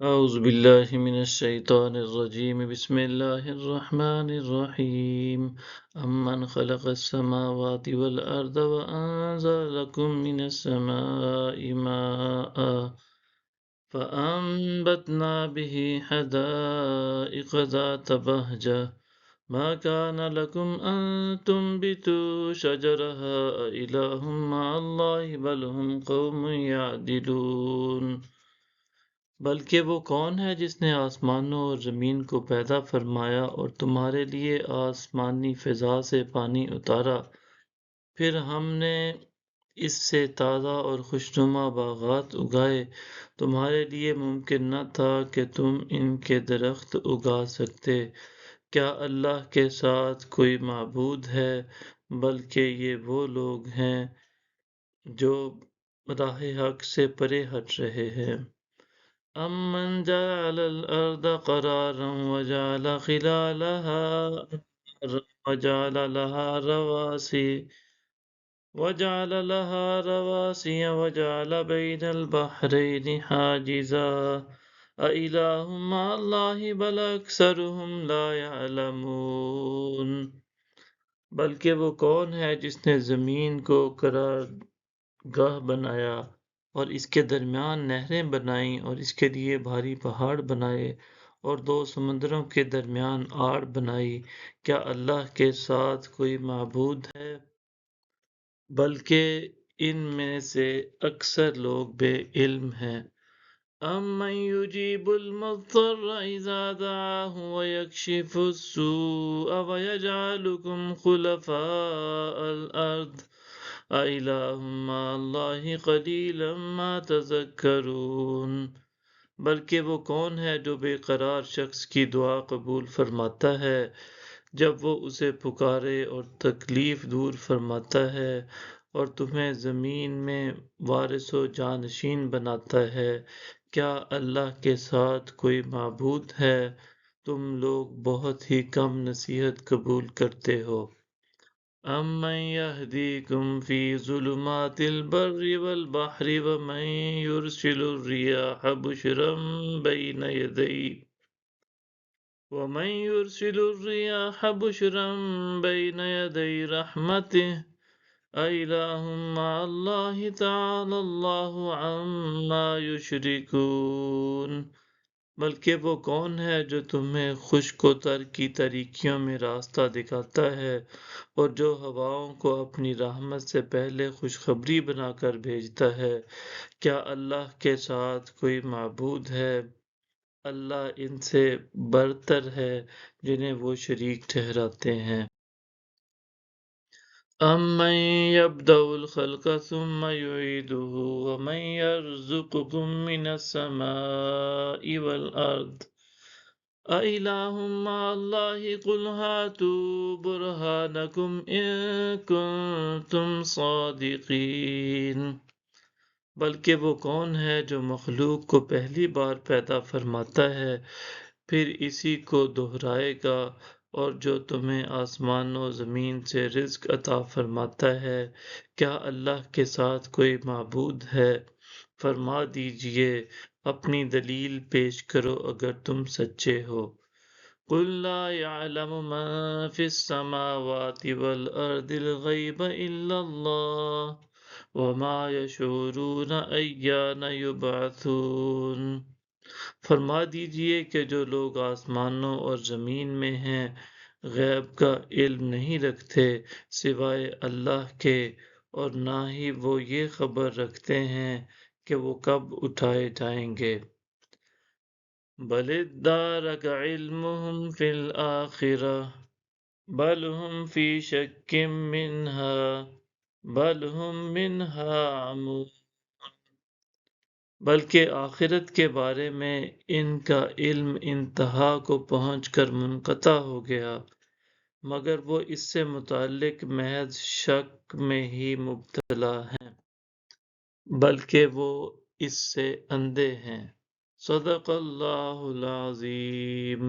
أعوذ بالله من الشيطان الرجيم بسم الله الرحمن الرحيم أمن خلق السماوات والأرض وأنزل لكم من السماء ماء فأنبتنا به حدائق ذات بهجة ما كان لكم أن تنبتوا شجرها أإله مع الله بل هم قوم يعدلون بلکہ وہ کون ہے جس نے آسمانوں اور زمین کو پیدا فرمایا اور تمہارے لیے آسمانی فضا سے پانی اتارا، پھر ہم نے اس سے تازہ اور خوشنما باغات اگائے، تمہارے لیے ممکن نہ تھا کہ تم ان کے درخت اگا سکتے، کیا اللہ کے ساتھ کوئی معبود ہے؟ بلکہ یہ وہ لوگ ہیں جو راہ حق سے پرے ہٹ رہے ہیں۔ أَمَّنْ جَعَلَ الْأَرْضَ قَرَارًا وَجَعَلَ خِلَالَهَا أَنْهَارًا وَجَعَلَ لَهَا رَوَاسِيَ وَجَعَلَ بَيْنَ الْبَحْرَيْنِ حَاجِزًا أَإِلَٰهٌ مَّعَ اللَّهِ بَلْ أَكْثَرُهُمْ لَا يَعْلَمُونَ بلکہ وہ کون ہے جس نے زمین کو قرار گاہ بنایا اور اس کے درمیان نہریں بنائیں اور اس کے لیے بھاری پہاڑ بنائے اور دو سمندروں کے درمیان آڑ بنائی، کیا اللہ کے ساتھ کوئی معبود ہے؟ بلکہ ان میں سے اکثر لوگ بے علم ہیں۔ أَمَّن يُجِيبُ الْمُضْطَرَّ إِذَا دَعَاهُ وَيَكْشِفُ السُّوءَ وَيَجْعَلُكُمْ خُلَفَاءَ الْأَرْضِ أَإِلَٰهٌ مَّعَ اللَّهِ قَلِيلًا مَّا تَذَكَّرُونَ بلکہ وہ کون ہے جو بے قرار شخص کی دعا قبول فرماتا ہے جب وہ اسے پکارے اور تکلیف دور فرماتا ہے اور تمہیں زمین میں وارث و جانشین بناتا ہے، کیا اللہ کے ساتھ کوئی معبود ہے؟ تم لوگ بہت ہی کم نصیحت قبول کرتے ہو۔ أَمَّن يَهْدِيكُمْ فِي ظُلُمَاتِ الْبَرِّ وَالْبَحْرِ وَمَن يُرْسِلُ الرِّيَاحَ بُشْرًا بَيْنَ يَدَيْ رَحْمَتِهِ أَإِلَٰهٌ مَّعَ اللَّهِ تَعَالَى اللَّهُ عَمَّا يُشْرِكُونَ بلکہ وہ کون ہے جو تمہیں خشک و تر کی تاریکیوں میں راستہ دکھاتا ہے اور جو ہواؤں کو اپنی رحمت سے پہلے خوشخبری بنا کر بھیجتا ہے، کیا اللہ کے ساتھ کوئی معبود ہے؟ اللہ ان سے برتر ہے جنہیں وہ شریک ٹھہراتے ہیں۔ أَمَّن يَبْدَأُ الْخَلْقَ ثُمَّ يُعِيدُهُ وَمَن يَرْزُقُكُم مِّنَ السَّمَاءِ وَالْأَرْضِ أَإِلَٰهٌ مَّعَ اللَّهِ قُلْ هَاتُوا بُرْهَانَكُمْ إِن كُنتُمْ صَادِقِينَ بلکہ وہ کون ہے جو مخلوق کو پہلی بار پیدا فرماتا ہے پھر اسی کو دہرائے گا، اور جو تمہیں آسمان و زمین سے رزق عطا فرماتا ہے، کیا اللہ کے ساتھ کوئی معبود ہے؟ فرما دیجئے اپنی دلیل پیش کرو اگر تم سچے ہو۔ قُل لَّا يَعْلَمُ مَن فِي السَّمَاوَاتِ وَالْأَرْضِ الْغَيْبَ إِلَّا اللَّهُ وَمَا يَشْعُرُونَ أَيَّانَ يُبْعَثُونَ فرما دیجئے کہ جو لوگ آسمانوں اور زمین میں ہیں غیب کا علم نہیں رکھتے سوائے اللہ کے، اور نہ ہی وہ یہ خبر رکھتے ہیں کہ وہ کب اٹھائے جائیں گے۔ بَلِ ادَّارَكَ عِلْمُهُمْ فِي الْآخِرَةِ بَلْ هُمْ فِي شَكٍّ مِّنْهَا بَلْ هُمْ مِنْهَا عَمُونَ بلکہ آخرت کے بارے میں ان کا علم انتہا کو پہنچ کر منقطع ہو گیا، مگر وہ اس سے متعلق محض شک میں ہی مبتلا ہیں، بلکہ وہ اس سے اندھے ہیں۔ صدق اللہ العظیم۔